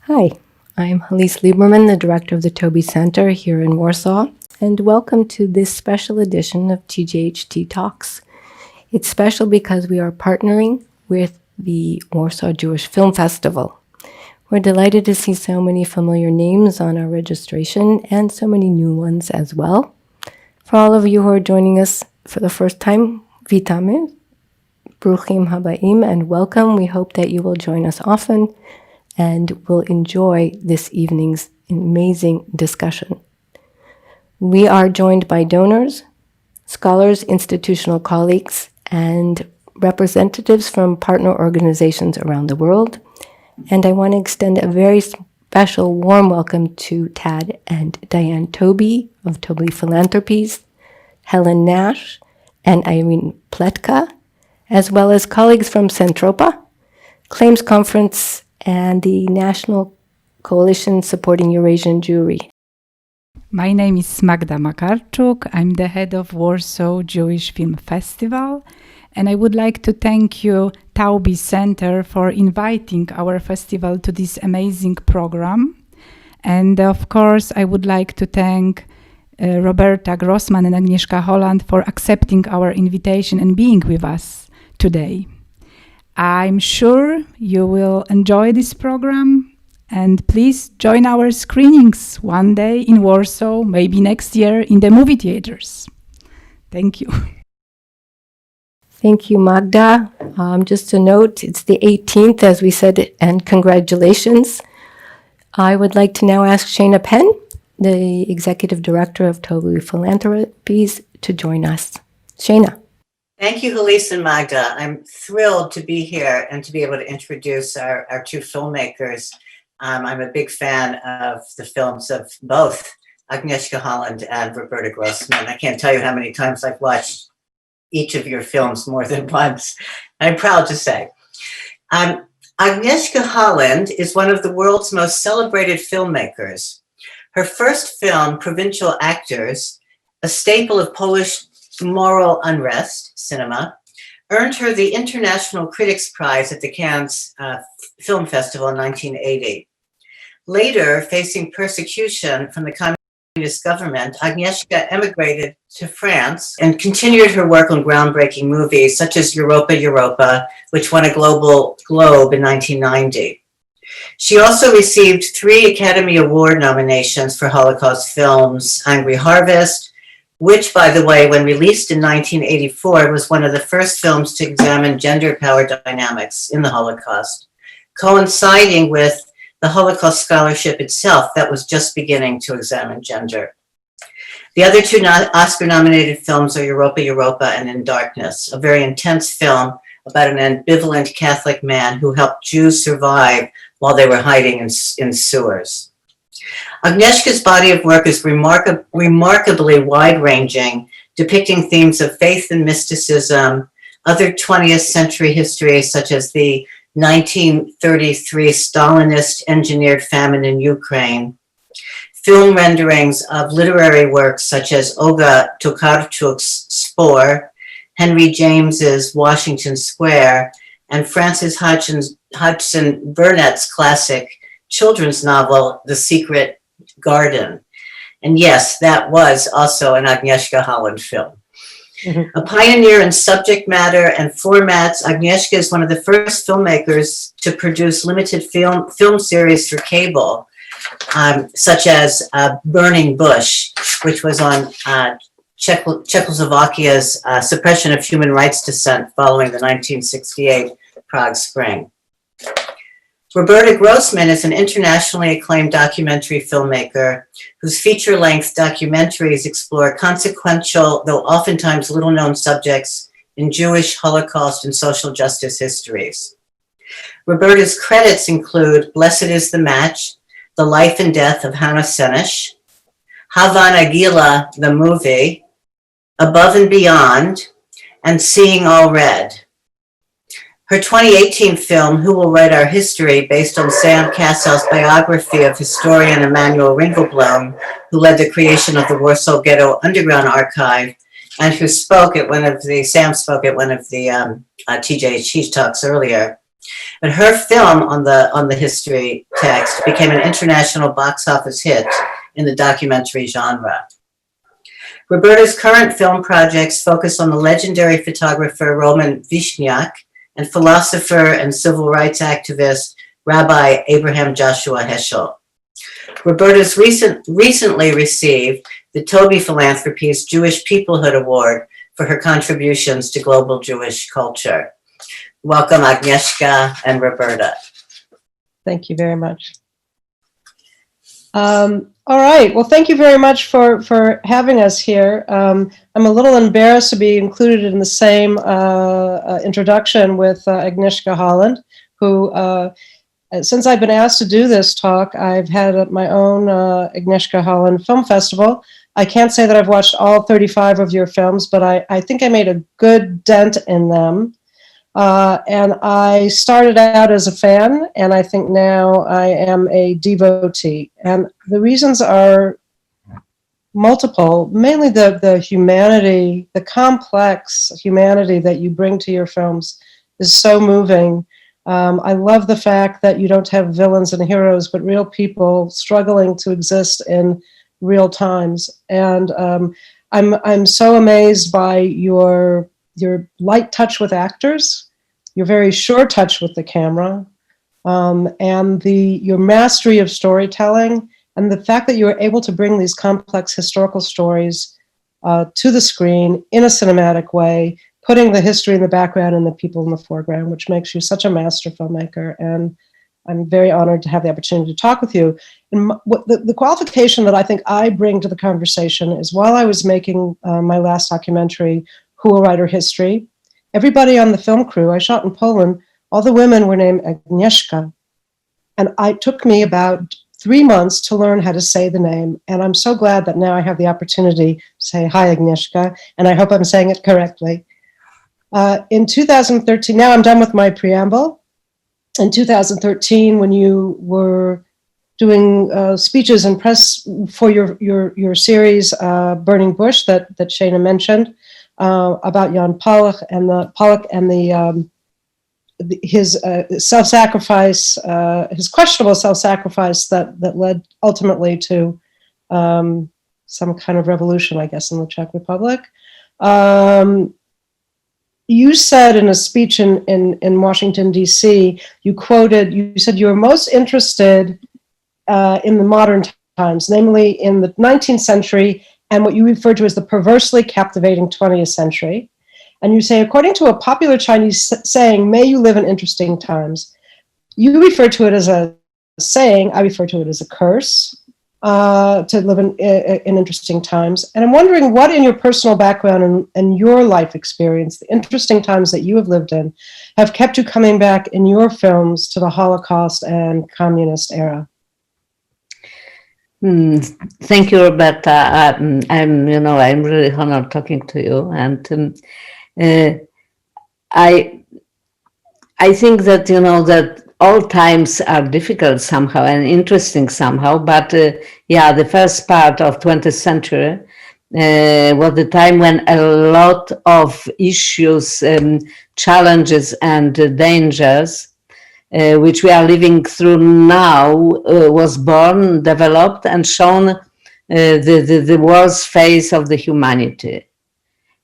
Hi, I'm Helise Lieberman, the director of the Taube Center here in Warsaw, and welcome to this special edition of TJHT Talks. It's special because we are partnering with the Warsaw Jewish Film Festival. We're delighted to see so many familiar names on our registration and so many new ones as well. For all of you who are joining us for the first time, witamy, bruchim habaim, and welcome. We hope that you will join us often and will enjoy this evening's amazing discussion. We are joined by donors, scholars, institutional colleagues, and representatives from partner organizations around the world. And I want to extend a very special warm welcome to Tad and Diane Taube of Taube Philanthropies, Helen Nash, and Irene Pletka, as well as colleagues from Europa, Claims Conference, and the National Coalition Supporting Eurasian Jewry. My name is Magda. I'm the head of Warsaw Jewish Film Festival, and I would like to thank you, Taube Center, for inviting our festival to this amazing program. And of course, I would like to thank Roberta, Grossman, and Agnieszka Holland for accepting our invitation and being with us today. I'm sure you will enjoy this program, and please join our screenings one day in Warsaw, maybe next year in the movie theaters. Thank you. Thank you, Magda. Just a note, it's the 18th, as we said, and congratulations. I would like to now ask Shana Penn, the Executive Director of Taube Philanthropies, to join us. Shana. Thank you, Helise and Magda. I'm thrilled to be here and to be able to introduce our two filmmakers. I'm a big fan of the films of both Agnieszka Holland and Roberta Grossman. I can't tell you how many times I've watched each of your films more than once. I'm proud to say. Agnieszka Holland is one of the world's most celebrated filmmakers. Her first film, Provincial Actors, a staple of Polish moral unrest cinema, earned her the International Critics Prize at the Cannes Film Festival in 1980. Later, facing persecution from the communist government, Agnieszka emigrated to France and continued her work on groundbreaking movies such as Europa, which won a Global Globe in 1990. She also received 3 Academy Award nominations for Holocaust films: Angry Harvest, which, by the way, when released in 1984, was one of the first films to examine gender power dynamics in the Holocaust, coinciding with the Holocaust scholarship itself that was just beginning to examine gender. The other 2 Oscar-nominated films are Europa, and In Darkness, a very intense film about an ambivalent Catholic man who helped Jews survive while they were hiding in sewers. Agnieszka's body of work is remarkably wide-ranging, depicting themes of faith and mysticism, other 20th century histories such as the 1933 Stalinist engineered famine in Ukraine, film renderings of literary works such as Olga Tokarczuk's Spore, Henry James's Washington Square, and Frances Hodgson Burnett's classic children's novel, The Secret Garden. And yes, that was also an Agnieszka Holland film. A pioneer in subject matter and formats, Agnieszka is one of the first filmmakers to produce limited film series for cable, such as Burning Bush, which was on Czechoslovakia's suppression of human rights dissent following the 1968 Prague Spring. Roberta Grossman is an internationally acclaimed documentary filmmaker whose feature-length documentaries explore consequential, though oftentimes little-known subjects in Jewish, Holocaust, and social justice histories. Roberta's credits include Blessed is the Match, The Life and Death of Hannah Senesh, Havana Gila, the movie, Above and Beyond, and Seeing All Red. Her 2018 film, Who Will Write Our History, based on Sam Cassell's biography of historian Emanuel Ringelblum, who led the creation of the Warsaw Ghetto Underground Archive, and who Sam spoke at one of the TJHTalks earlier, But her film on the history text became an international box office hit in the documentary genre. Roberta's current film projects focus on the legendary photographer Roman Vishniak and philosopher and civil rights activist Rabbi Abraham Joshua Heschel. Roberta's recently received the Taube Philanthropy's Jewish Peoplehood Award for her contributions to global Jewish culture. Welcome, Agnieszka and Roberta. Thank you very much. All right. Well, thank you very much for having us here. I'm a little embarrassed to be included in the same introduction with Agnieszka Holland, who, since I've been asked to do this talk, I've had my own Agnieszka Holland Film Festival. I can't say that I've watched all 35 of your films, but I think I made a good dent in them. And I started out as a fan, and I think now I am a devotee. And the reasons are multiple, mainly the humanity, the complex humanity that you bring to your films is so moving. I love the fact that you don't have villains and heroes, but real people struggling to exist in real times. And I'm so amazed by your light touch with actors, your very sure touch with the camera, and your mastery of storytelling, and the fact that you are able to bring these complex historical stories to the screen in a cinematic way, putting the history in the background and the people in the foreground, which makes you such a master filmmaker. And I'm very honored to have the opportunity to talk with you. And the qualification that I think I bring to the conversation is, while I was making my last documentary, Who Will Write Her History, everybody on the film crew, I shot in Poland, all the women were named Agnieszka. And it took me about 3 months to learn how to say the name. And I'm so glad that now I have the opportunity to say, hi, Agnieszka, and I hope I'm saying it correctly. In 2013, now I'm done with my preamble. In 2013, when you were doing speeches and press for your series, Burning Bush, that Shana mentioned, about Jan Pollock and his self-sacrifice, his questionable self-sacrifice that led ultimately to some kind of revolution, I guess, in the Czech Republic. You said in a speech in Washington, D.C., you said you were most interested in the modern times, namely in the 19th century and what you refer to as the perversely captivating 20th century. And you say, according to a popular Chinese saying, may you live in interesting times. You refer to it as a saying, I refer to it as a curse, to live in interesting times. And I'm wondering what in your personal background and your life experience, the interesting times that you have lived in, have kept you coming back in your films to the Holocaust and communist era? Thank you, Roberta. I'm really honored talking to you, and I think that that all times are difficult somehow and interesting somehow. But the first part of 20th century was the time when a lot of issues, challenges, and dangers, which we are living through now, was born, developed, and shown the worst phase of the humanity.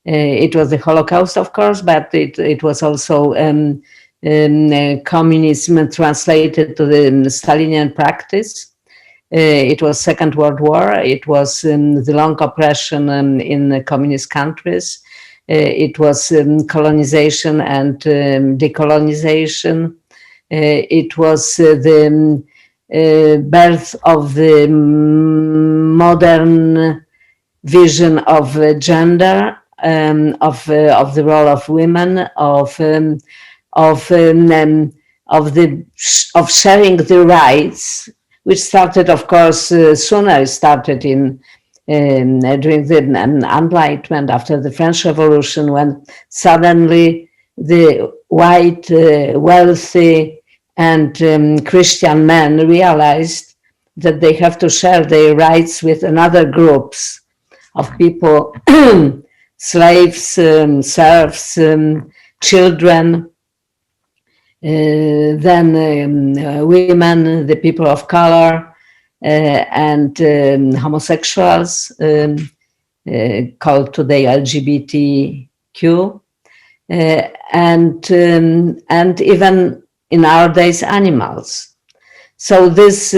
It was the Holocaust, of course, but it was also communism translated to the Stalinian practice. It was Second World War. It was the long oppression in communist countries. It was colonization and decolonization. It was the birth of the modern vision of gender, of the role of women, of sharing the rights, which started, of course, sooner. It started during the Enlightenment, after the French Revolution, when suddenly the white, wealthy, and Christian men realized that they have to share their rights with another groups of people, slaves, serfs, children. then women, the people of color, and homosexuals, called today LGBTQ, and even in our days animals. So this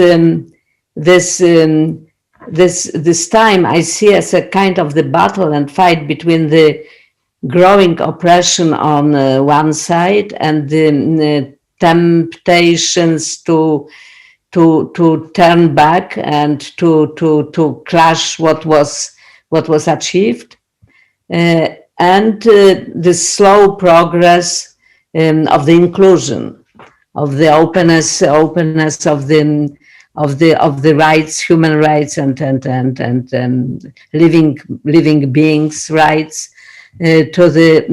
time I see as a kind of the battle and fight between the growing oppression on one side and the temptations to turn back and to crush what was achieved, and the slow progress of the inclusion, of the openness of the rights, human rights, and living beings' rights, to the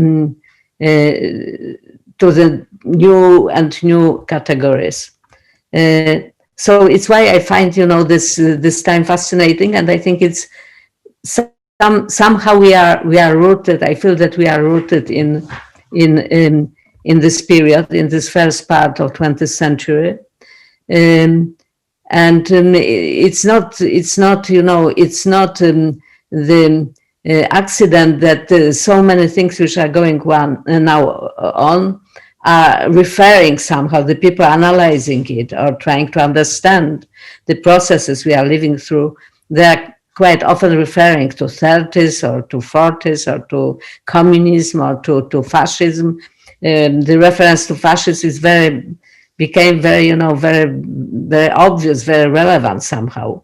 new categories. So it's why I find this time fascinating, and I think it's somehow we are rooted. I feel that we are rooted in this period, in this first part of 20th century. And it's not the accident that so many things which are going on now are referring somehow, the people analyzing it or trying to understand the processes we are living through. They are quite often referring to 30s or to 40s or to communism or to fascism. The reference to fascism became very obvious, very relevant somehow,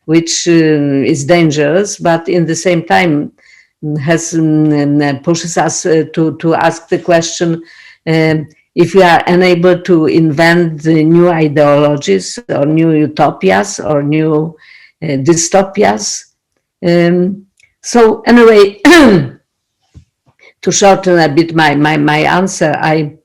which is dangerous, but in the same time has pushes us to ask the question, if we are unable to invent the new ideologies or new utopias or new dystopias. So anyway, to shorten a bit my answer, I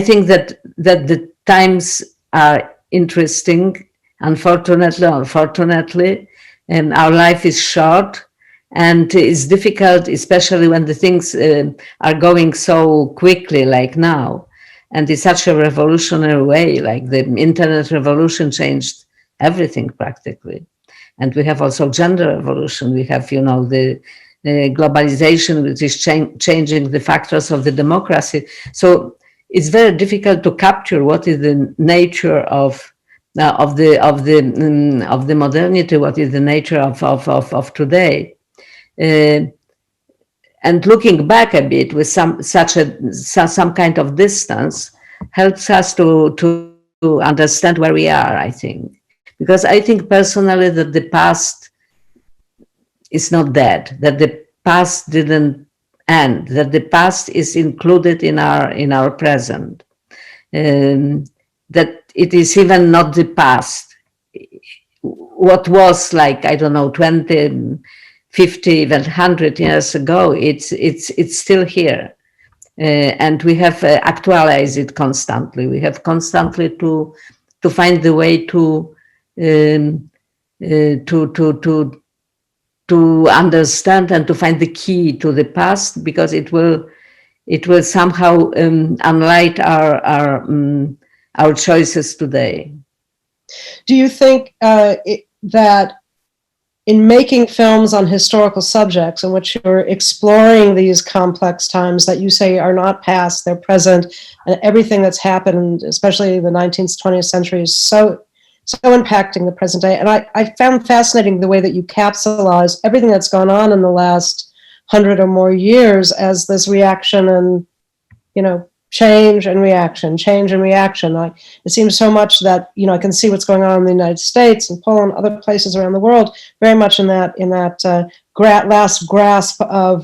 think that the times are interesting. Unfortunately, our life is short, and it's difficult, especially when the things are going so quickly like now, and in such a revolutionary way. Like the internet revolution changed everything practically, and we have also gender revolution. We have the globalization, which is changing the factors of the democracy. So it's very difficult to capture what is the nature of the modernity, what is the nature of today, and looking back a bit with some kind of distance helps us to understand where we are. I think, because I think personally that the past is not dead, that the past didn't end, that the past is included in our present. That it is even not the past. What was like, I don't know, 20, 50, even 100 years ago, it's still here. And we have actualized it constantly. We have constantly to find the way to understand and to find the key to the past, because it will somehow enlighten our choices today. Do you think that in making films on historical subjects in which you're exploring these complex times that you say are not past, they're present, and everything that's happened, especially the 19th, 20th century, is so impacting the present day? And I found fascinating the way that you capsulize everything that's gone on in the last 100 or more years as this reaction and, change and reaction. It seems so much that, I can see what's going on in the United States and Poland, other places around the world, very much in that last grasp of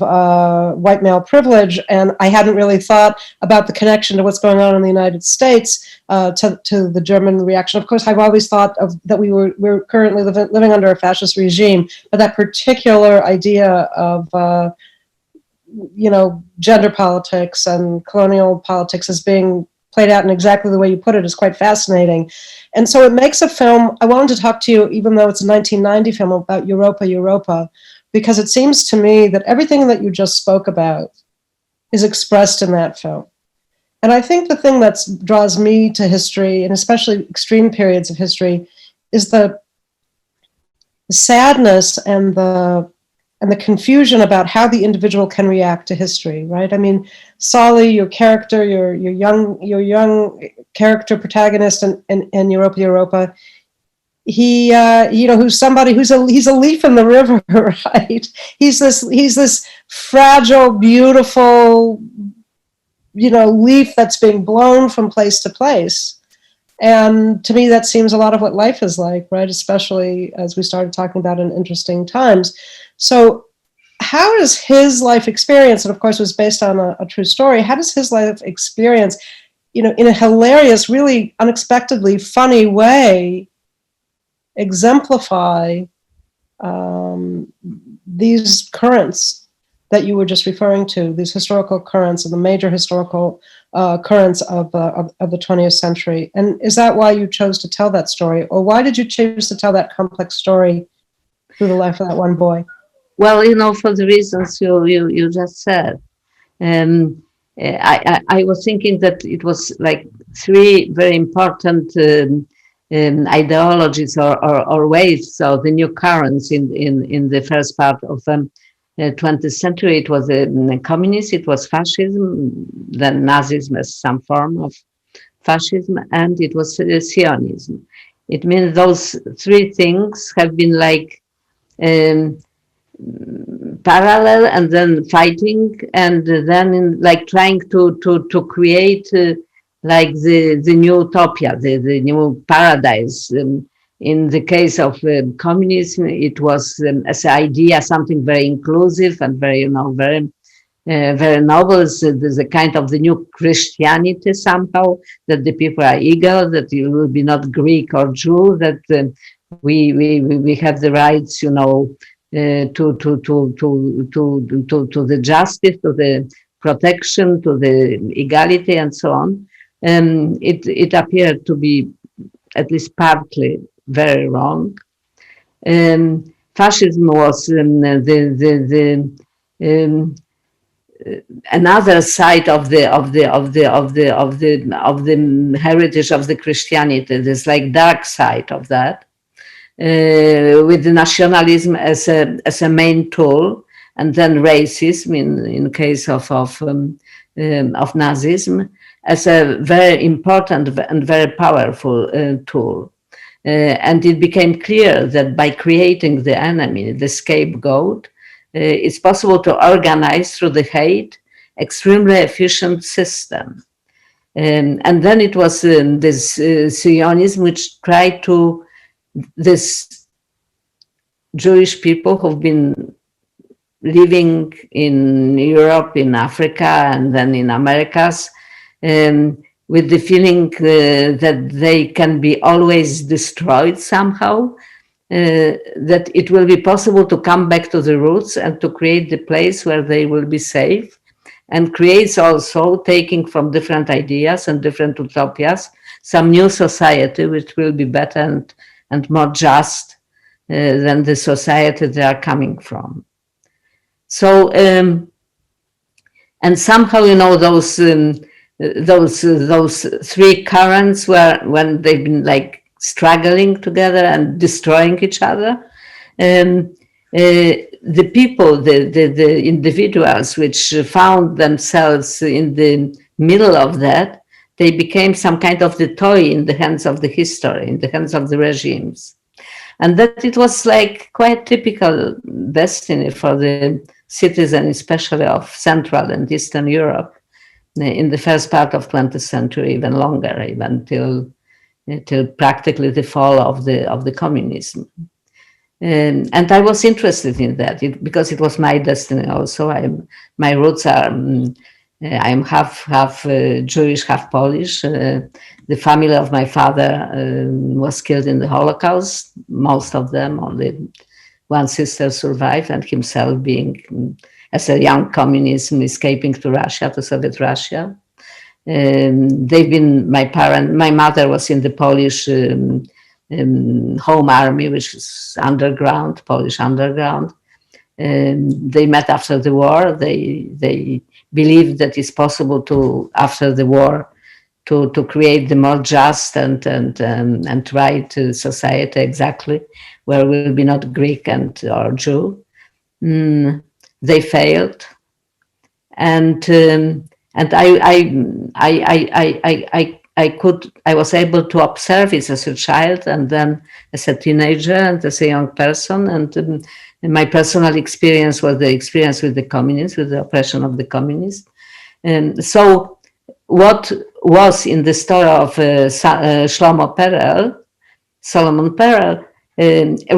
white male privilege. And I hadn't really thought about the connection to what's going on in the United States to the German reaction. Of course, I've always thought that we're currently living under a fascist regime, but that particular idea of gender politics and colonial politics as being played out in exactly the way you put it is quite fascinating. And so it makes a film. I wanted to talk to you, even though it's a 1990 film, about Europa, because it seems to me that everything that you just spoke about is expressed in that film. And I think the thing that draws me to history, and especially extreme periods of history, is the sadness and the confusion about how the individual can react to history, right? I mean, Solly, your character, your young character protagonist in Europa, he who's somebody he's a leaf in the river, right? He's this fragile, beautiful, leaf that's being blown from place to place. And to me, that seems a lot of what life is like, right? Especially as we started talking about in interesting times. So how does his life experience, and of course it was based on a true story, how does his life experience, in a hilarious, really unexpectedly funny way, exemplify these currents that you were just referring to, these historical currents and the major historical currents of the 20th century? And is that why you chose to tell that story? Or why did you choose to tell that complex story through the life of that one boy? Well, for the reasons you just said. I was thinking that it was like three very important ideologies or waves of the new currents in the first part of the 20th century. It was communism, it was fascism, then Nazism as some form of fascism, and it was Zionism. It means those three things have been like parallel and then fighting, and then trying to create like the new utopia, the new paradise. In the case of communism, it was as an idea something very inclusive and very very noble. There's a kind of the new Christianity somehow, that the people are equal, that you will be not Greek or Jew, that we have the rights, to the justice, to the protection, to the equality, and so on. It appeared to be at least partly very wrong. Fascism was another side of the heritage of the Christianity. There's like dark side of that. With the nationalism as a main tool, and then racism in case of Nazism as a very important and very powerful tool. And it became clear that by creating the enemy, the scapegoat, it's possible to organize through the hate extremely efficient system. And then it was this Zionism which tried to this Jewish people who've been living in Europe, in Africa, and then in Americas, with the feeling that they can be always destroyed somehow, that it will be possible to come back to the roots and to create the place where they will be safe, and creates also, taking from different ideas and different utopias, some new society which will be better and more just than the society they are coming from. So, and somehow, those three currents were, when they've been like struggling together and destroying each other, the people, the individuals which found themselves in the middle of that, they became some kind of the toy in the hands of the history, in the hands of the regimes. And that it was like quite typical destiny for the citizen, especially of Central and Eastern Europe, in the first part of 20th century, even longer, even till practically the fall of the communism. And I was interested in that because it was my destiny also. My roots are, I'm half Jewish, half Polish. The family of my father was killed in the Holocaust, most of them. Only one sister survived, and himself being, as a young communist, escaping to Russia, to Soviet Russia. They've been, my mother was in the Polish home army, which is underground, Polish underground. They met after the war. They believed that it's possible to, after the war, to create the more just and right society exactly, where will be not Greek or Jew. They failed, and I was able to observe it as a child, and then as a teenager, and as a young person, and my personal experience was the experience with the communists, with the oppression of the communists. And so what was in the story of Solomon Perel,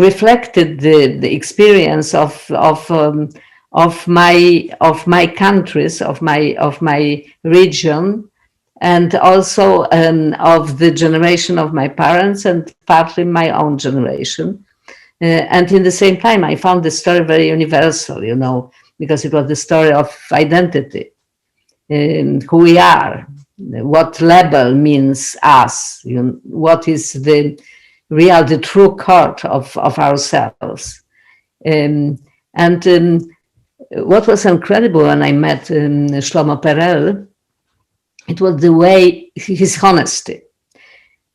reflected the experience of my countries, of my region, and also of the generation of my parents, and partly my own generation. And in the same time, I found the story very universal, because it was the story of identity, who we are, what label means us, what is the true core of ourselves. What was incredible when I met Shlomo Perel, it was the way, his honesty.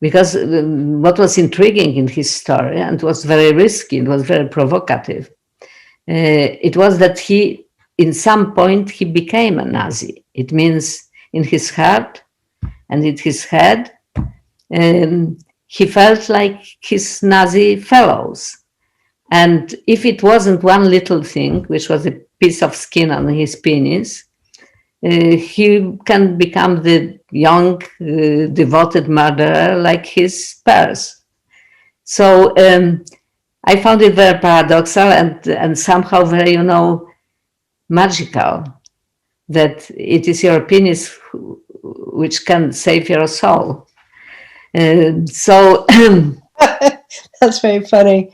Because what was intriguing in his story, and was very risky, it was very provocative, it was that in some point, he became a Nazi. It means in his heart and in his head, he felt like his Nazi fellows. And if it wasn't one little thing, which was a piece of skin on his penis, he can become the young, devoted murderer like his peers. So I found it very paradoxal and somehow very, magical, that it is your penis which can save your soul. So that's very funny.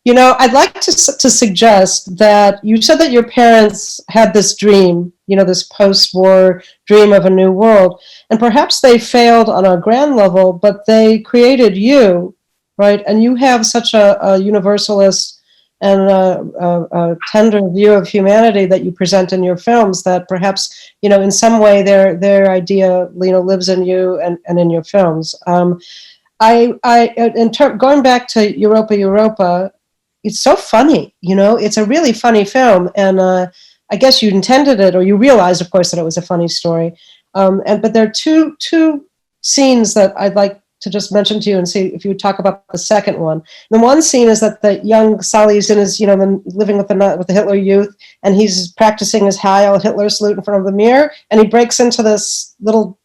I'd like to suggest that you said that your parents had this dream, this post-war dream of a new world, and perhaps they failed on a grand level, but they created you, right? And you have such a universalist and a tender view of humanity that you present in your films that perhaps, in some way their idea, lives in you and in your films. Going back to Europa, it's so funny, it's a really funny film. And I guess you intended it, or you realized, of course, that it was a funny story. But there are two scenes that I'd like to just mention to you and see if you would talk about the second one. The one scene is that the young Sally is in his, living with the Hitler Youth, and he's practicing his Heil Hitler salute in front of the mirror, and he breaks into this little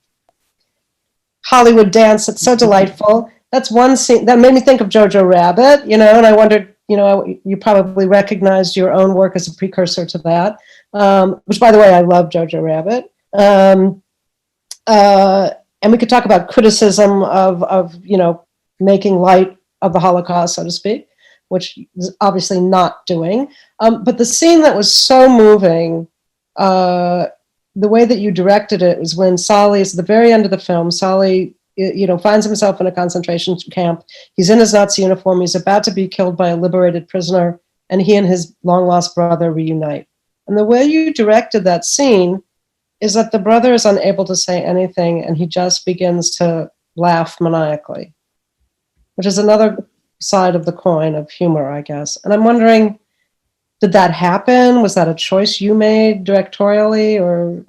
Hollywood dance that's so delightful. That's one scene that made me think of Jojo Rabbit, and I wondered, you probably recognized your own work as a precursor to that, which, by the way, I love Jojo Rabbit. And we could talk about criticism of making light of the Holocaust, so to speak, which is obviously not doing. But the scene that was so moving, the way that you directed it was when Sally is at the very end of the film. Sally, finds himself in a concentration camp. He's in his Nazi uniform. He's about to be killed by a liberated prisoner, and he and his long-lost brother reunite. And the way you directed that scene is that the brother is unable to say anything, and he just begins to laugh maniacally, which is another side of the coin of humor, I guess. And I'm wondering, did that happen? Was that a choice you made directorially, or?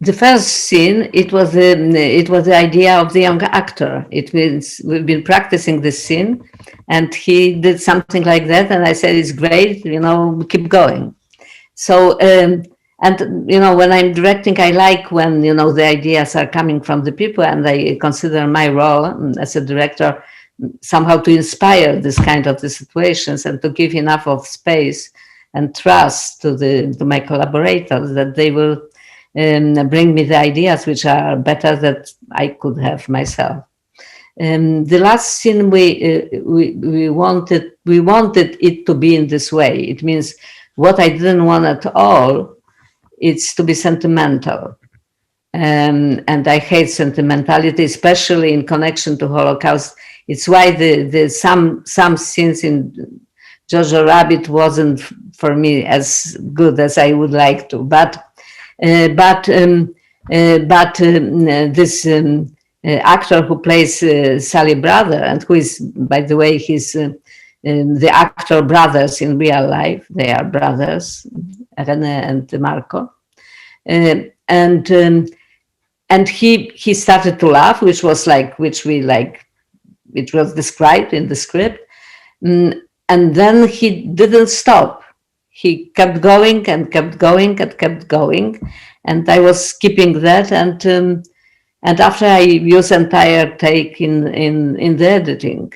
The first scene, it was the idea of the young actor. It means we've been practicing this scene, and he did something like that, and I said, "It's great, keep going." So, when I'm directing, I like when, the ideas are coming from the people, and I consider my role as a director somehow to inspire this kind of the situations and to give enough of space and trust to my collaborators that they will bring me the ideas which are better than I could have myself. The last scene we wanted it to be in this way. It means what I didn't want at all, it's to be sentimental. And I hate sentimentality, especially in connection to Holocaust. It's why some scenes in Jojo Rabbit wasn't for me as good as I would like to, but this actor who plays Sally Brother, and who is, by the way, he's the actor brothers in real life. They are brothers, René and Marco, and he started to laugh, which was which was described in the script, and then he didn't stop. He kept going and kept going and kept going, and I was keeping that. And after I used entire take in the editing,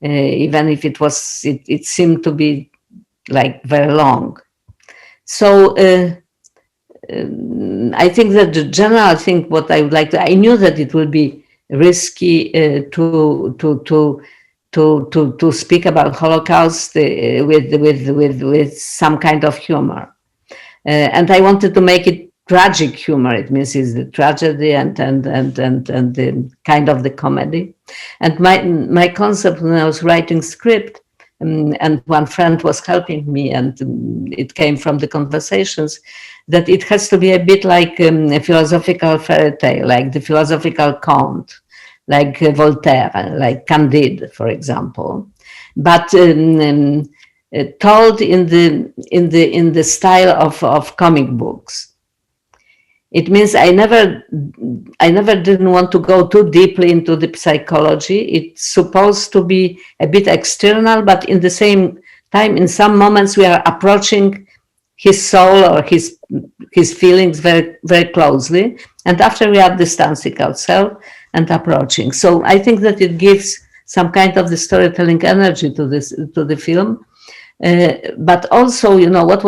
even if it seemed to be like very long. So I think that the general thing, what I would like to, I knew that it would be risky to speak about Holocaust with some kind of humor, and I wanted to make it tragic humor. It means it's the tragedy and the kind of the comedy. And my concept when I was writing script, and one friend was helping me, and it came from the conversations, that it has to be a bit like a philosophical fairy tale, like the philosophical conte, like Voltaire, like Candide, for example, but told in the style of comic books. It means I never didn't want to go too deeply into the psychology. It's supposed to be a bit external, but in the same time, in some moments, we are approaching his soul or his feelings very, very closely. And after we are distancing ourselves and approaching. So I think that it gives some kind of the storytelling energy to the film. But also, what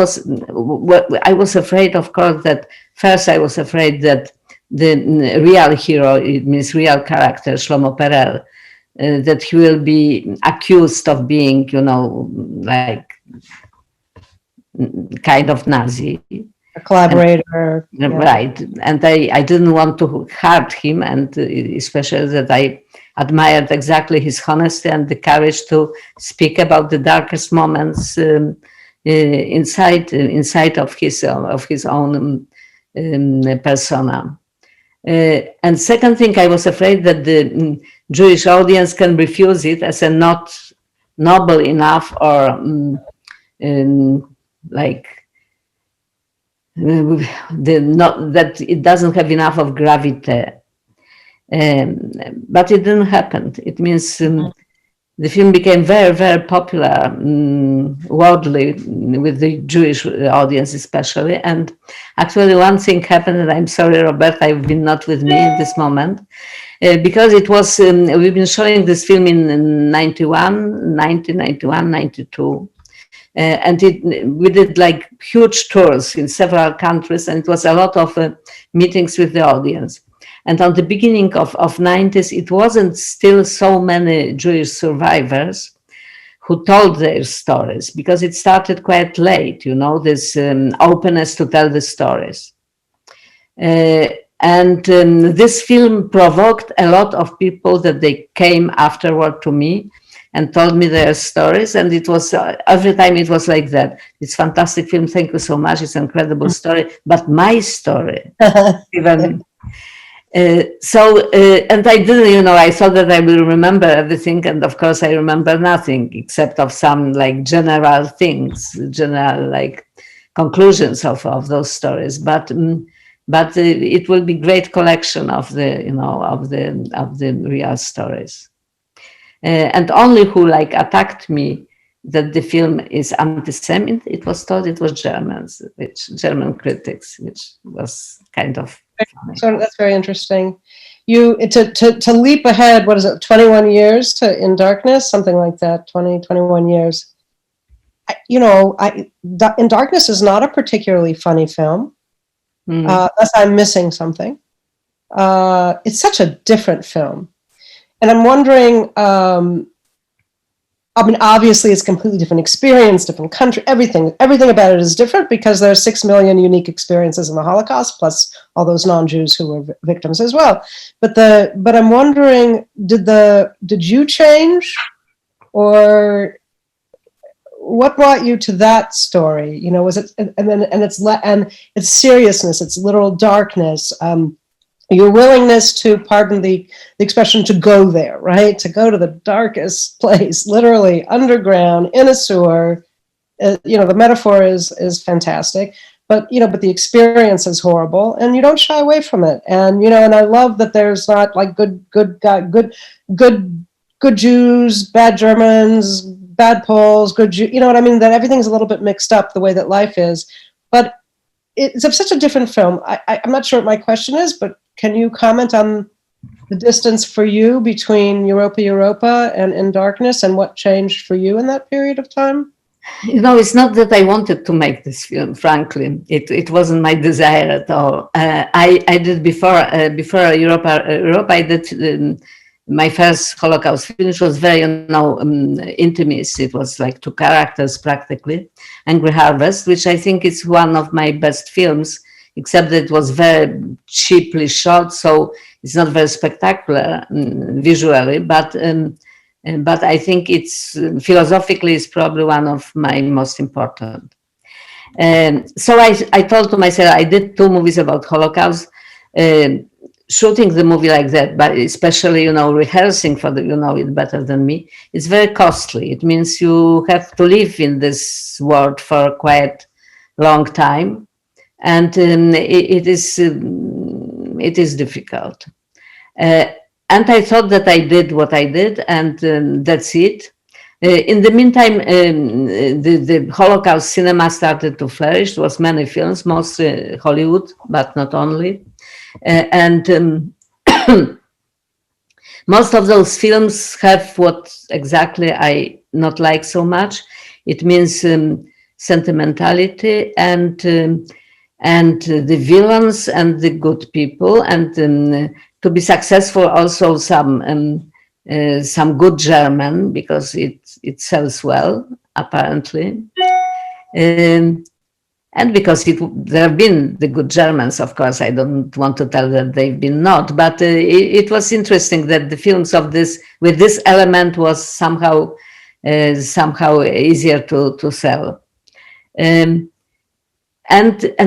I was afraid, of course, that first I was afraid that the real hero, it means real character, Shlomo Perel, that he will be accused of being, like kind of Nazi. A collaborator. Right. And I didn't want to hurt him, and especially that I admired exactly his honesty and the courage to speak about the darkest moments inside of his own persona. And second thing, I was afraid that the Jewish audience can refuse it as a not noble enough or that it doesn't have enough of gravity. But it didn't happen. It means the film became very, very popular worldly with the Jewish audience especially. And actually one thing happened, and I'm sorry, Roberta, you've been not with me in this moment, because it was, we've been showing this film in 91, 92. And we did like huge tours in several countries, and it was a lot of meetings with the audience. And on the beginning of 90s, it wasn't still so many Jewish survivors who told their stories, because it started quite late, this openness to tell the stories. And this film provoked a lot of people that they came afterward to me and told me their stories. And it was, every time it was like that. It's a fantastic film. Thank you so much. It's an incredible story. But my story, even... and I didn't, I thought that I will remember everything. And of course, I remember nothing except of some like general things, general like conclusions of those stories. But it will be great collection of the, of the real stories. And only who like attacked me that the film is anti-Semitic, it was told it was Germans, German critics, which was kind of funny. So that's very interesting. To leap ahead, what is it, 21 years to In Darkness, something like that, 21 years. In Darkness is not a particularly funny film, unless I'm missing something. It's such a different film. And I'm wondering, obviously it's a completely different experience, different country, everything about it is different, because there are 6 million unique experiences in the Holocaust, plus all those non-Jews who were victims as well. But I'm wondering, did you change, or what brought you to that story? You know, was it, and its seriousness, its literal darkness, your willingness to, pardon the expression, to go there, right? To go to the darkest place, literally underground in a sewer. You know, the metaphor is fantastic, but the experience is horrible, and you don't shy away from it. And and I love that there's not like good Jews, bad Germans, bad Poles, good Jew. You know what I mean? That everything's a little bit mixed up the way that life is. But it's such a different film. I'm not sure what my question is, but can you comment on the distance for you between Europa and In Darkness, and what changed for you in that period of time? It's not that I wanted to make this film, frankly. It wasn't my desire at all. I did before Europa, I did my first Holocaust film, which was very, intimate. It was like 2 characters practically. Angry Harvest, which I think is one of my best films, except that it was very cheaply shot, so it's not very spectacular visually, but I think it's philosophically is probably one of my most important. So I told to myself, I did 2 movies about Holocaust. Shooting the movie like that, but especially rehearsing for it better than me, it's very costly. It means you have to live in this world for quite long time, and it is difficult. And I thought that I did what I did, and that's it. In the meantime, the Holocaust cinema started to flourish. There was many films, mostly Hollywood, but not only. And most of those films have what exactly I not like so much. It means sentimentality and the villains and the good people, and to be successful also some good German, because it sells well apparently. And because there have been the good Germans, of course, I don't want to tell that they've been not, but it was interesting that the films of this, with this element, was somehow easier to sell. And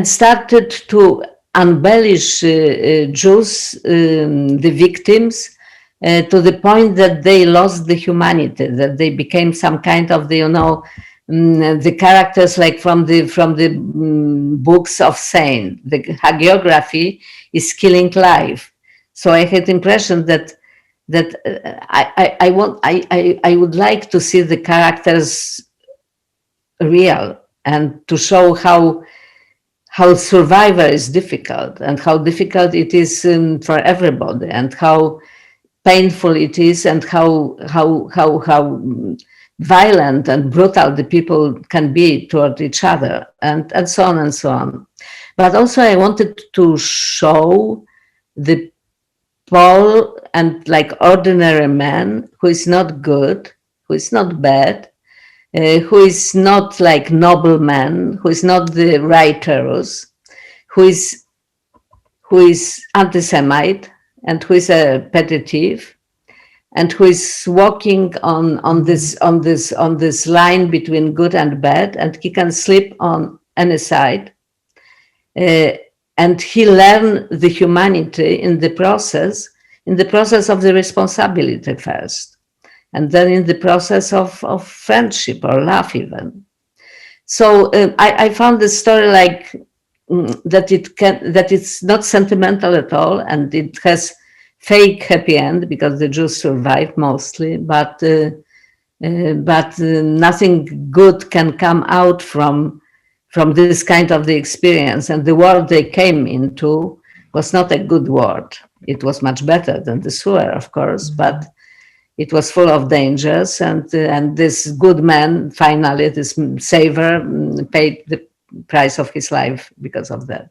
started to embellish Jews, the victims, to the point that they lost the humanity, that they became some kind of the characters like from the books of saints. The hagiography is killing life. So I had the impression that I would like to see the characters real, and to show how survival is difficult, and how difficult it is for everybody, and how painful it is, and how violent and brutal the people can be toward each other, and so on and so on. But also I wanted to show the Paul and like ordinary man who is not good, who is not bad, who is not like noble man, who is not the righteous, who is anti-Semite, and who is a petty thief, and who is walking on this line between good and bad, and he can slip on any side, and he learns the humanity in the process of the responsibility first, and then in the process of friendship or love even. So I found the story like that it's not sentimental at all, and it has fake happy end because the Jews survived mostly, but nothing good can come out from this kind of the experience. And the world they came into was not a good world. It was much better than the sewer, of course, but it was full of dangers. And this good man, finally, this savior, paid the price of his life because of that.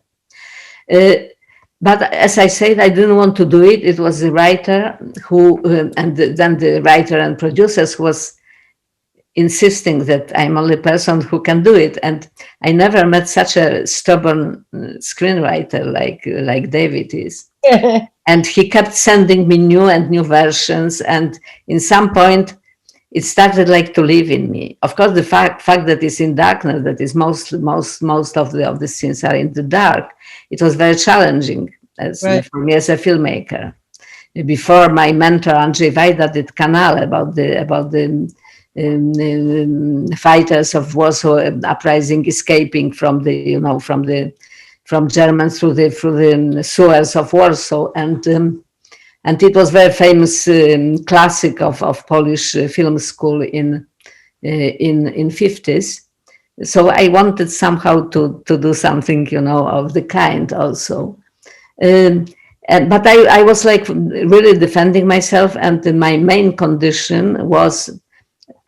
But as I said, I didn't want to do it. It was the writer who, then the writer and producers who was insisting that I'm only person who can do it. And I never met such a stubborn screenwriter like David is. And he kept sending me new and new versions. And in some point, it started like to live in me. Of course, the fact that it's in darkness, that is most of the scenes are in the dark, it was very challenging for me as a filmmaker. Before, my mentor Andrzej Wajda did Kanal about the fighters of Warsaw uprising escaping from Germans through the sewers of Warsaw, and it was very famous classic of Polish film school in 50s. So I wanted somehow to do something, of the kind also. But I was like really defending myself, and my main condition was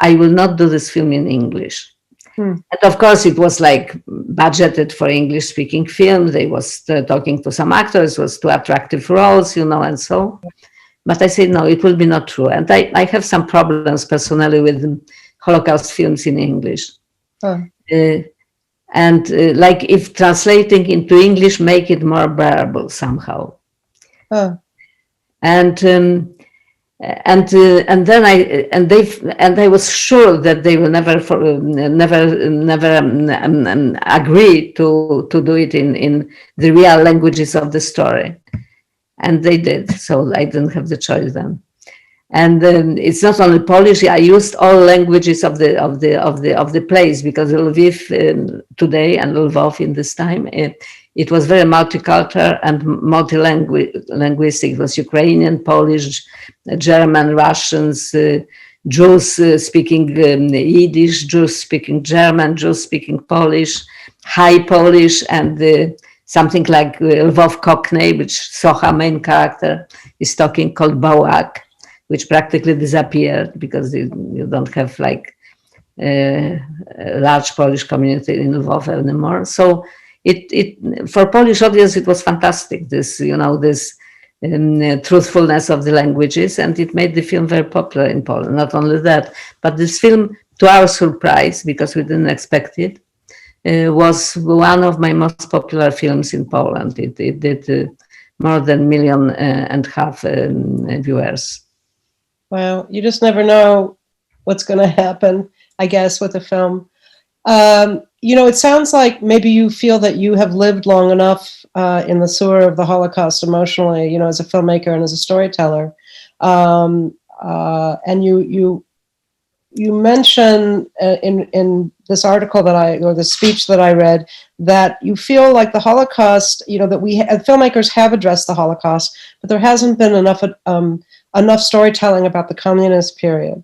I will not do this film in English. And of course, it was like budgeted for English-speaking films. They was talking to some actors, was too attractive roles, and so. But I said, no, it will be not true. And I have some problems personally with Holocaust films in English. And like if translating into English, make it more bearable somehow. And then I was sure that they will never agree to do it in the real languages of the story, and they did. So I didn't have the choice then. And it's not only Polish. I used all languages of the place, because Lviv today and Lwow in this time, it was very multicultural and multilinguistic. It was Ukrainian, Polish, German, Russians, Jews speaking Yiddish, Jews speaking German, Jews speaking Polish, High Polish, and something like Lwow Cockney, which Socha, main character, is talking, called Bałak, which practically disappeared because you don't have like a large Polish community in Lwow anymore. So it for Polish audience, it was fantastic, this truthfulness of the languages, and it made the film very popular in Poland. Not only that, but this film, to our surprise, because we didn't expect it, was one of my most popular films in Poland. It did more than 1.5 million viewers. Wow, you just never know what's going to happen, I guess, with a film. It sounds like maybe you feel that you have lived long enough in the sewer of the Holocaust emotionally, as a filmmaker and as a storyteller. And you mention in this article or the speech that I read, that you feel like the Holocaust, that we filmmakers have addressed the Holocaust, but there hasn't been enough storytelling about the communist period.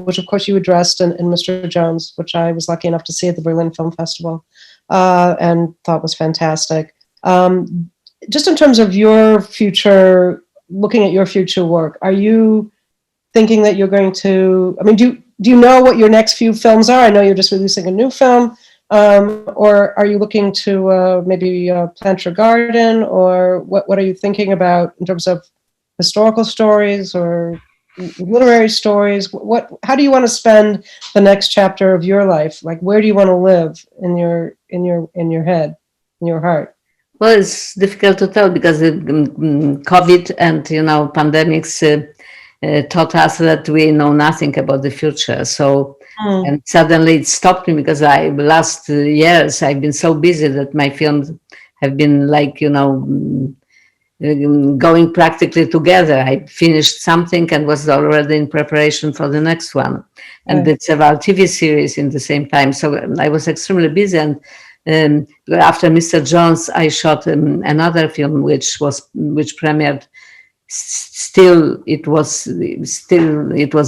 Which of course you addressed in Mr. Jones, which I was lucky enough to see at the Berlin Film Festival, and thought was fantastic. Just in terms of your future, looking at your future work, are you thinking that you're going to, do you know what your next few films are? I know you're just releasing a new film, or are you looking to maybe plant your garden, or what are you thinking about in terms of historical stories or literary stories? How do you want to spend the next chapter of your life? Like, where do you want to live in your head, in your heart? Well, it's difficult to tell, because COVID and pandemics taught us that we know nothing about the future. So and suddenly it stopped me, because last years I've been so busy that my films have been like going practically together. I finished something and was already in preparation for the next one, and did several TV series in the same time. So I was extremely busy. And after Mr. Jones, I shot another film which premiered. Still, it was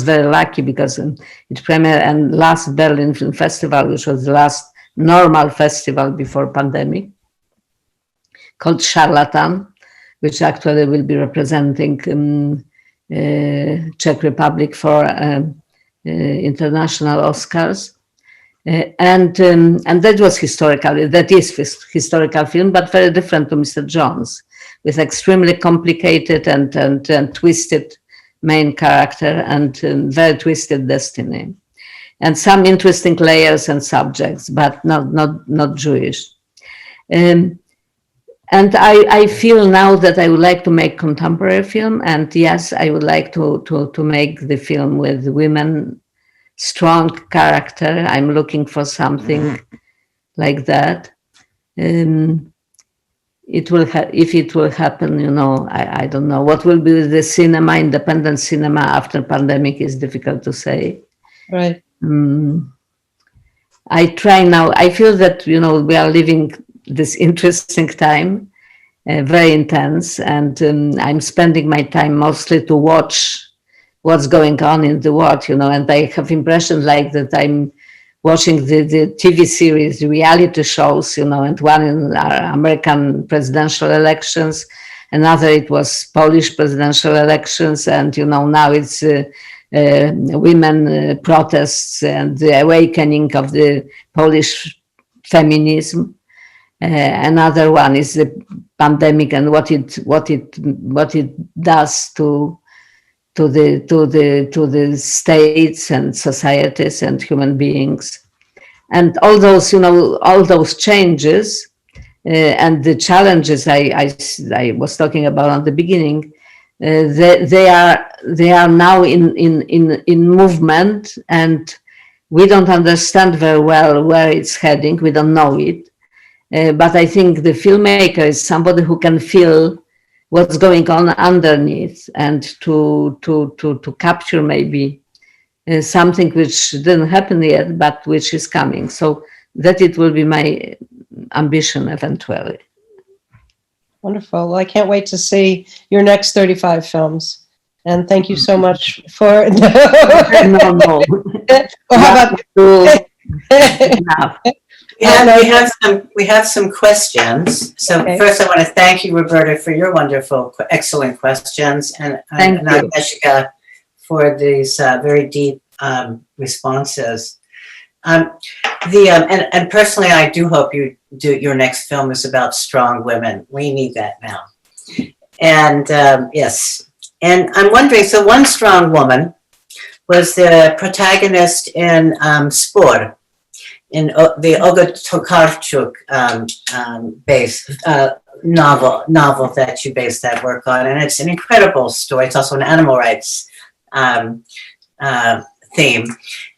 very lucky, because it premiered and last Berlin Film Festival, which was the last normal festival before pandemic, called Charlatan, which actually will be representing Czech Republic for international Oscars. And that was historical. That is historical film, but very different to Mr. Jones, with extremely complicated and twisted main character and very twisted destiny, and some interesting layers and subjects, but not Jewish. And I feel now that I would like to make contemporary film, and yes, I would like to make the film with women, strong character. I'm looking for something like that. It will if it will happen, I don't know what will be the cinema, independent cinema after pandemic is difficult to say. Right. I try now. I feel that we are living this interesting time, very intense, and I'm spending my time mostly to watch what's going on in the world, and I have impressions like that I'm watching the TV series, the reality shows, and one in our American presidential elections, another it was Polish presidential elections, and now it's women protests and the awakening of the Polish feminism. Another one is the pandemic and what it does to the states and societies and human beings, and all those changes and the challenges I was talking about at the beginning. They are now in movement, and we don't understand very well where it's heading. We don't know it, but I think the filmmaker is somebody who can feel what's going on underneath, and to capture maybe something which didn't happen yet, but which is coming. So that it will be my ambition eventually. Wonderful. Well, I can't wait to see your next 35 films. And thank you so much for. No. Or how about Enough. We have some questions. So Okay. first I want to thank you, Roberta, for your wonderful, excellent questions, and Thank you. Agnieszka for these very deep responses. And personally, I do hope your next film is about strong women. We need that now. And yes, and I'm wondering, so one strong woman was the protagonist in Spor, in the Olga Tokarczuk based novel that you based that work on, and it's an incredible story. It's also an animal rights theme,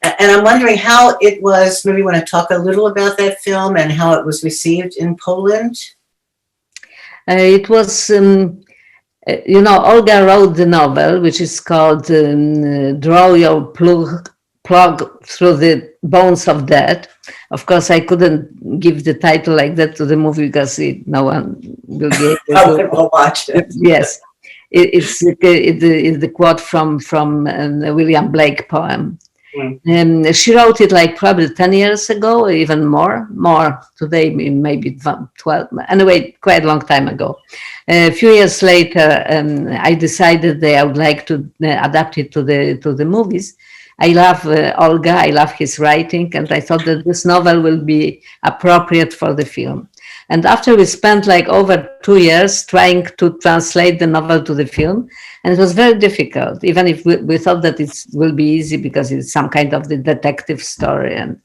and I'm wondering how it was. Maybe you want to talk a little about that film and how it was received in Poland. It was, Olga wrote the novel, which is called "Draw Your Plug Through the Bones of Death." Of course, I couldn't give the title like that to the movie because no one will be able to We'll watch it. Yes, it's the quote from William Blake poem. She wrote it like probably 10 years ago, or even more today, maybe 12. Anyway, quite a long time ago. A few years later, I decided that I would like to adapt it to the movies. I love Olga, I love his writing, and I thought that this novel will be appropriate for the film. And after we spent like over 2 years trying to translate the novel to the film, and it was very difficult, even if we thought that it will be easy because it's some kind of the detective story and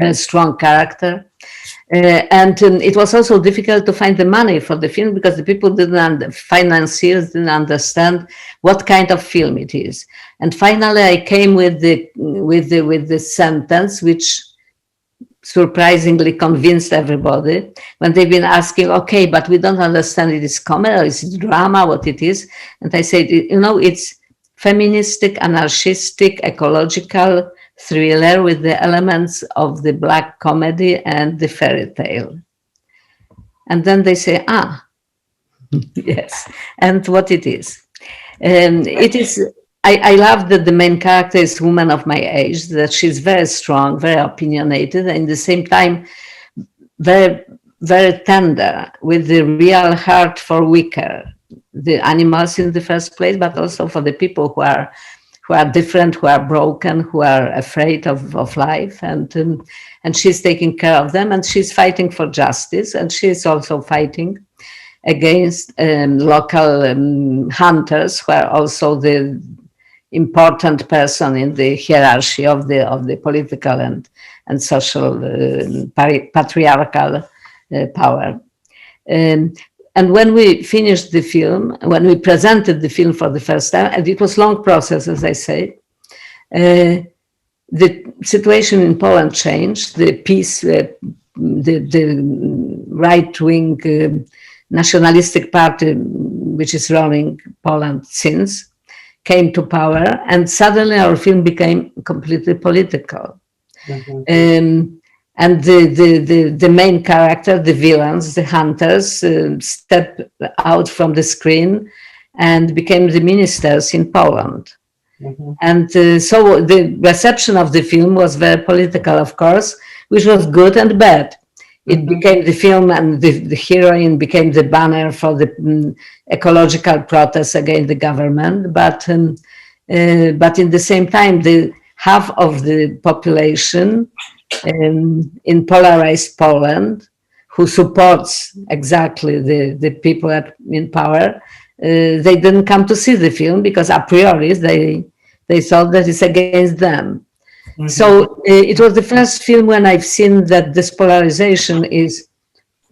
a strong character. And it was also difficult to find the money for the film because the people financiers didn't understand what kind of film it is. And finally, I came with the sentence which surprisingly convinced everybody when they've been asking, okay, but we don't understand it is comedy or is it drama, what it is. And I said, it's feministic, anarchistic, ecological thriller with the elements of the black comedy and the fairy tale. And then they say, yes, and what it is. It is, I love that the main character is a woman of my age, that she's very strong, very opinionated, and at the same time, very, very tender, with the real heart for weaker, the animals in the first place, but also for the people who are different, who are broken, who are afraid of life, and she's taking care of them, and she's fighting for justice, and she's also fighting against local hunters, who are also the important person in the hierarchy of the political and social patriarchal power. And when we finished the film, when we presented the film for the first time, and it was a long process, as I say, the situation in Poland changed. The peace, the right-wing nationalistic party, which is running Poland since, came to power, and suddenly our film became completely political. And the main character, the villains, the hunters, stepped out from the screen and became the ministers in Poland. And so the reception of the film was very political, of course, which was good and bad. It became the film, and the heroine became the banner for the ecological protests against the government. But in the same time, the half of the population in polarized Poland, who supports exactly the people in power, they didn't come to see the film because a priori they thought that it's against them. So it was the first film when I've seen that this polarization is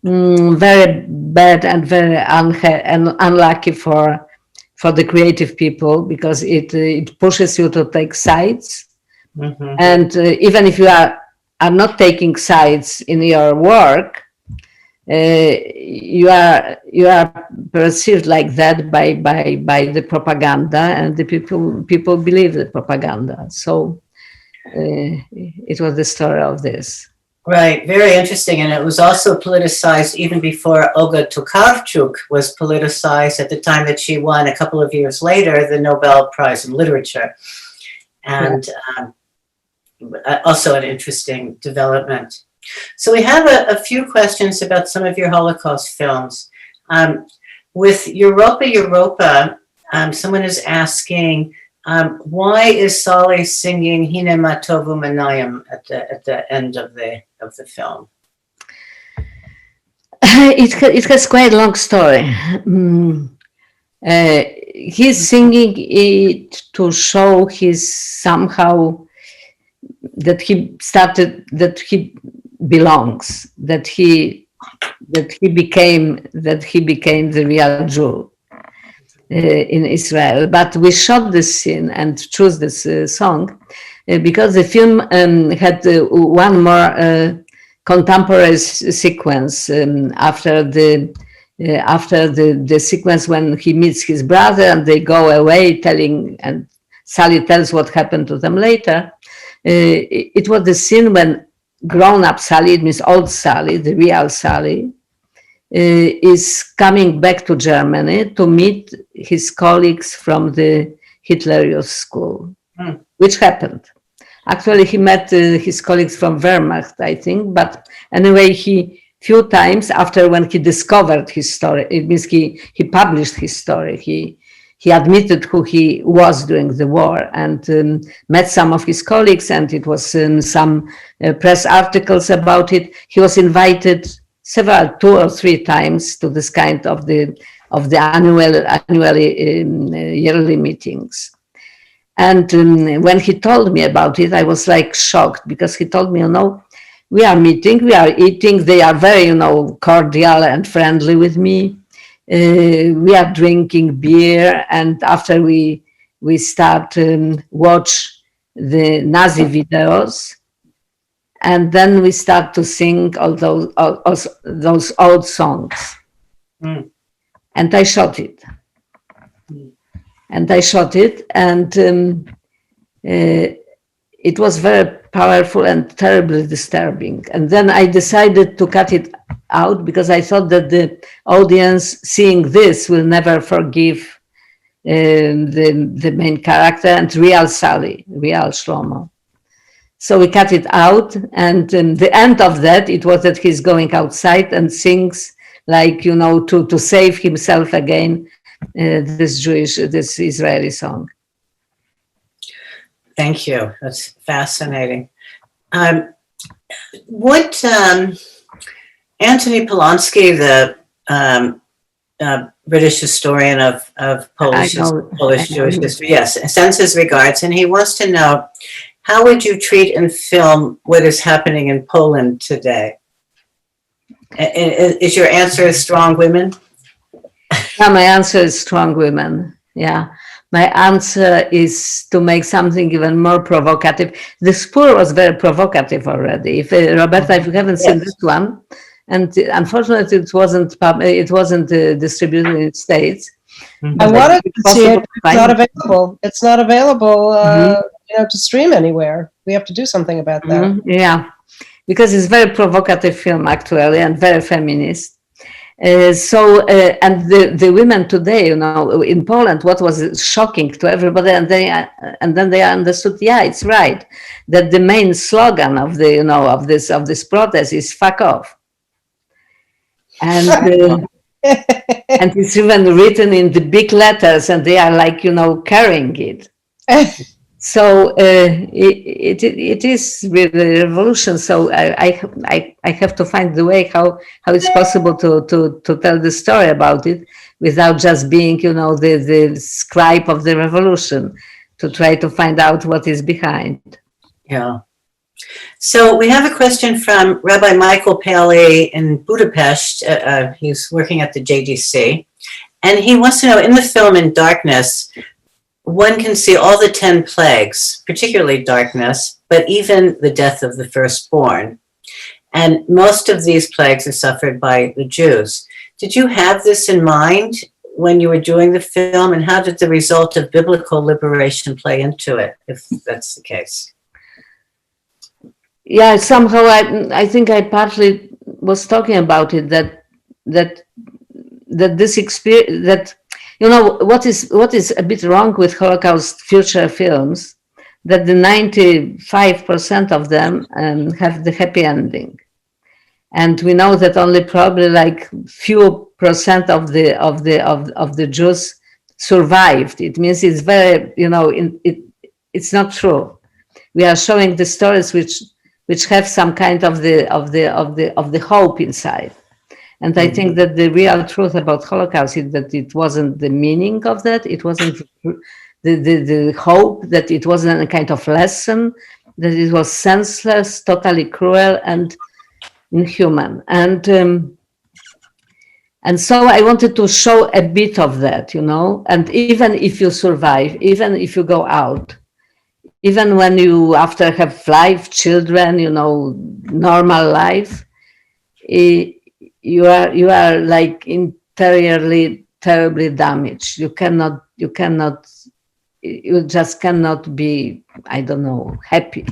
very bad and very unlucky for the creative people, because it pushes you to take sides. And even if you are not taking sides in your work, you are perceived like that by the propaganda, and the people believe the propaganda. So it was the story of this. Right, very interesting. And it was also politicized even before Olga Tokarczuk was politicized, at the time that she won a couple of years later the Nobel Prize in Literature. And also an interesting development. So we have a few questions about some of your Holocaust films. With Europa, someone is asking, why is Sally singing Hine ma tovu manayim at the end of the film? It has quite a long story. He's singing it to show his somehow that he belongs, that he became the real Jew in Israel. But we shot this scene and chose this song because the film had one more contemporary sequence after the sequence when he meets his brother and they go away telling, and Sally tells what happened to them later. It was the scene when grown-up Sally, it means old Sally, the real Sally, is coming back to Germany to meet his colleagues from the Hitler Youth School, which happened. Actually, he met his colleagues from Wehrmacht, I think, but anyway, few times after when he discovered his story, it means he published his story, he admitted who he was during the war, and met some of his colleagues, and it was some press articles about it. He was invited 2 or 3 times to this kind of the yearly meetings. And when he told me about it, I was like shocked, because he told me, we are meeting, we are eating, they are very, cordial and friendly with me. We are drinking beer, and after we start watch the Nazi videos, and then we start to sing all those old songs. And I shot it. And it was very powerful and terribly disturbing. And then I decided to cut it out, because I thought that the audience seeing this will never forgive the main character and real Sally, real Shlomo. So we cut it out, and the end of that, it was that he's going outside and sings, like, to save himself again, this Israeli song. Thank you. That's fascinating. What Anthony Polonsky, the British historian of Polish Jewish history, yes, sends his regards, and he wants to know, how would you treat in film what is happening in Poland today? Is your answer strong women? Yeah, my answer is strong women. Yeah. My answer is to make something even more provocative. The Spur was very provocative already. If Roberta, if you haven't seen this one, and unfortunately it wasn't distributed in the States. I wanted to see it. It's not available. It's not available, to stream anywhere. We have to do something about that. Yeah, because it's very provocative film actually, and very feminist. And the women today, in Poland, what was shocking to everybody, and then they understood, yeah, it's right, that the main slogan of this protest is "fuck off," and and it's even written in the big letters, and they are like carrying it. So it is really a revolution. So I have to find the way how it's possible to tell the story about it without just being the scribe of the revolution, to try to find out what is behind. Yeah. So we have a question from Rabbi Michael Paley in Budapest. He's working at the JDC, and he wants to know, in the film In Darkness, one can see all the 10 plagues, particularly darkness, but even the death of the firstborn. And most of these plagues are suffered by the Jews. Did you have this in mind when you were doing the film? And how did the result of biblical liberation play into it, if that's the case? Yeah, somehow I think I partly was talking about it, that this experience, that what is a bit wrong with Holocaust future films, that the 95% of them have the happy ending, and we know that only probably like few percent of the Jews survived. It means it's very it's not true. We are showing the stories which have some kind of the hope inside. And I think that the real truth about Holocaust is that it wasn't the meaning of that, it wasn't the hope, that it wasn't a kind of lesson, that it was senseless, totally cruel and inhuman. And so I wanted to show a bit of that, and even if you survive, even if you go out, even when you after have life, children, normal liface, you are like interiorly terribly damaged. You just cannot be, I don't know, happy.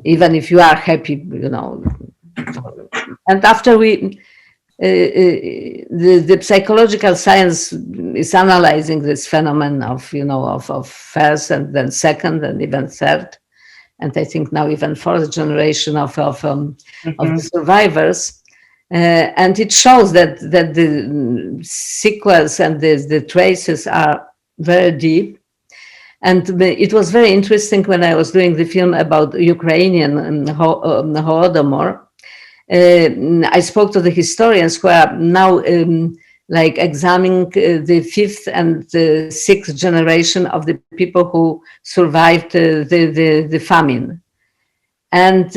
Even if you are happy, And after the psychological science is analyzing this phenomenon of first and then second and even third, and I think now even fourth generation of the survivors. And it shows that the sequels and the traces are very deep. And it was very interesting when I was doing the film about Ukrainian Holodomor. I spoke to the historians who are now examining the fifth and the sixth generation of the people who survived the famine. And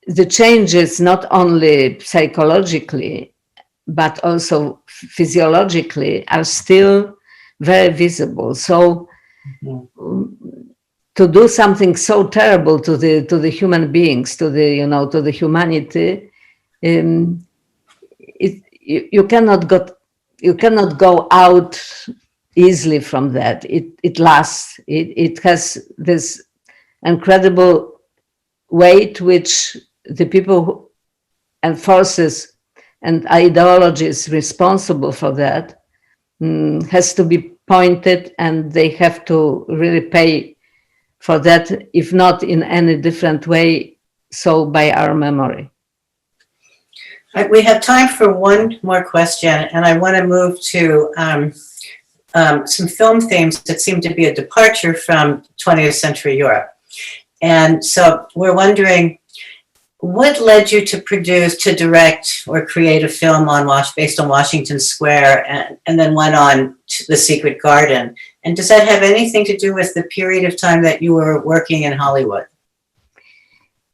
the changes, not only psychologically, but also physiologically, are still very visible. So to do something so terrible to the human beings, to the humanity, you cannot go out easily from that. It lasts. It has this incredible weight which the people and forces and ideologies responsible for that has to be pointed, and they have to really pay for that, if not in any different way, so by our memory. We have time for one more question, and I want to move to some film themes that seem to be a departure from 20th century Europe. And so we're wondering, what led you to direct or create a film based on Washington Square, and then went on to The Secret Garden? And does that have anything to do with the period of time that you were working in Hollywood?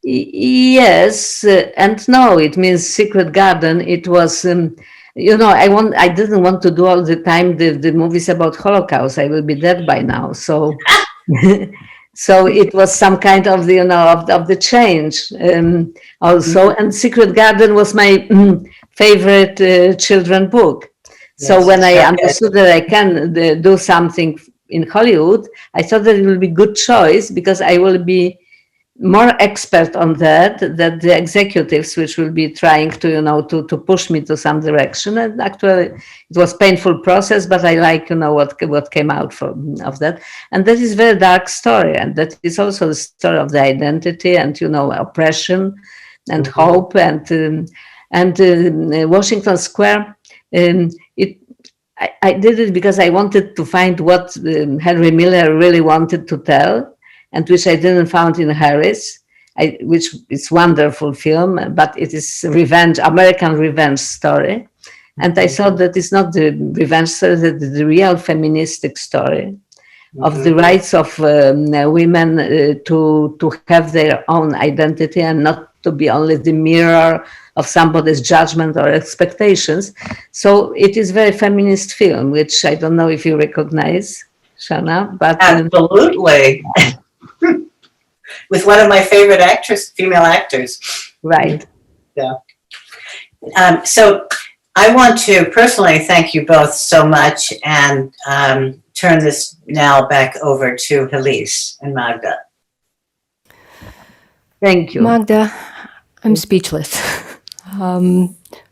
Yes and no. It means secret garden. It was, I didn't want to do all the time the movies about Holocaust. I will be dead by now. So, so it was some kind of the of the change also. And Secret Garden was my favorite children book. So Yes, when I okay. understood that I can do something in Hollywood, I thought that it will be good choice because I will be more expert on that the executives which will be trying to to push me to some direction. And actually it was painful process, but I like what came out of that. And that is very dark story, and that is also the story of the identity and oppression and hope. And Washington Square, I did it because I wanted to find what Henry Miller really wanted to tell, and which I didn't find in Harris, which is wonderful film, but it is American revenge story. And I thought that it's not the revenge story, that the real feministic story of the rights of women to have their own identity and not to be only the mirror of somebody's judgment or expectations. So it is very feminist film, which I don't know if you recognize, Shana, but absolutely. With one of my favorite female actors. Right. Yeah. So I want to personally thank you both so much and turn this now back over to Helise and Magda. Thank you. Magda, I'm speechless.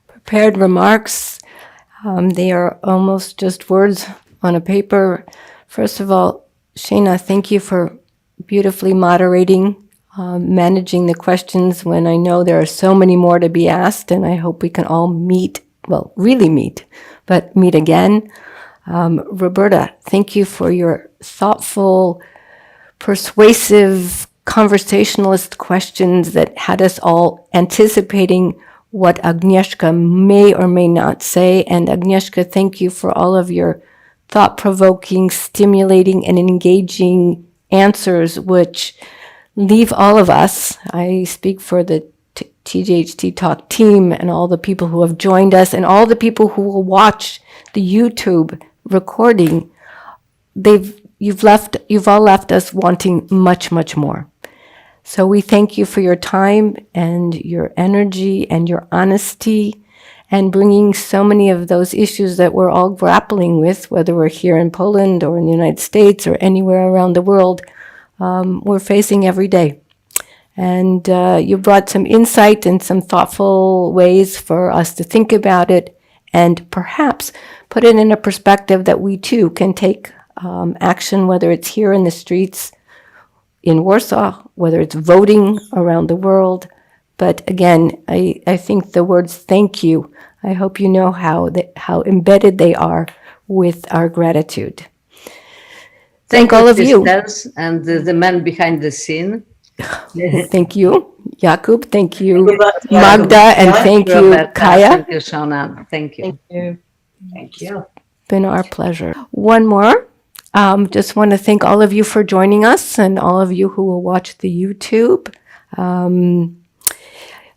Prepared remarks, they are almost just words on a paper. First of all, Shana, thank you for beautifully moderating, managing the questions when I know there are so many more to be asked, and I hope we can all really meet, but meet again. Roberta, thank you for your thoughtful, persuasive, conversationalist questions that had us all anticipating what Agnieszka may or may not say. And Agnieszka, thank you for all of your thought-provoking, stimulating, and engaging answers, which leave all of us, I speak for the TJHTalk team and all the people who have joined us and all the people who will watch the YouTube recording, you've all left us wanting much, much more. So we thank you for your time and your energy and your honesty and bringing so many of those issues that we're all grappling with, whether we're here in Poland or in the United States or anywhere around the world, we're facing every day. And you brought some insight and some thoughtful ways for us to think about it and perhaps put it in a perspective that we too can take action, whether it's here in the streets in Warsaw, whether it's voting around the world. But again, I think the words thank you, I hope you know how embedded they are with our gratitude. Thank all of you. And the man behind the scene. Thank you, Jakub. Thank you, Magda, and thank you, Roberta. Kaya. Thank you, Shana. Thank you. Thank you. Thank you. It's been our pleasure. One more. Just want to thank all of you for joining us and all of you who will watch the YouTube.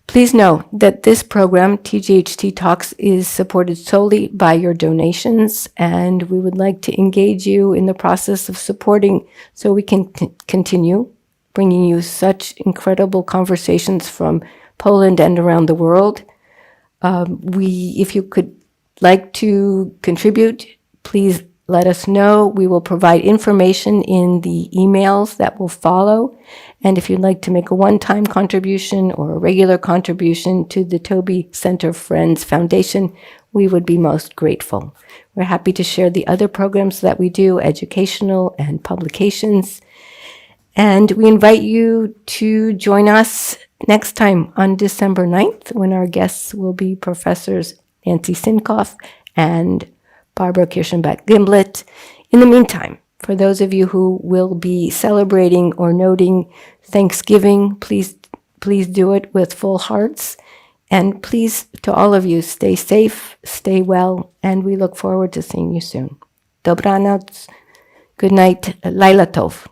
Please know that this program, TJHT Talks, is supported solely by your donations, and we would like to engage you in the process of supporting so we can continue bringing you such incredible conversations from Poland and around the world. If you could like to contribute, please let us know. We will provide information in the emails that will follow. And if you'd like to make a one-time contribution or a regular contribution to the Taube Center Friends Foundation, we would be most grateful. We're happy to share the other programs that we do, educational and publications. And we invite you to join us next time on December 9th, when our guests will be Professors Nancy Sinkoff and Barbara Kirschenbach-Gimblett. In the meantime, for those of you who will be celebrating or noting Thanksgiving, please do it with full hearts. And please, to all of you, stay safe, stay well, and we look forward to seeing you soon. Dobranoc. Good night. Laila Tov.